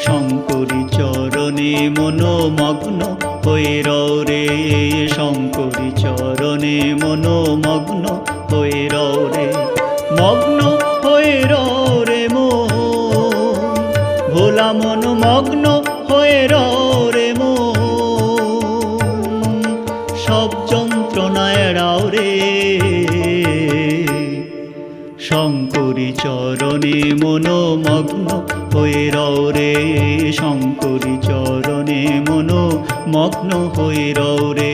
শঙ্করী চরণে মনোমগ্ন হয়ে রও রে, শঙ্করী চরণে মনোমগ্ন হয়ে রও রে, মগ্ন হয়ে রও রে মন, ভোলা মন মগ্ন হয়ে রও রে মন, সব যন্ত্রণা এড়াও রে, শঙ্করী চরণে মনোমগ্ন হয়ে রও রে, শঙ্করী চরণে মনোমগ্ন হয়ে রও রে।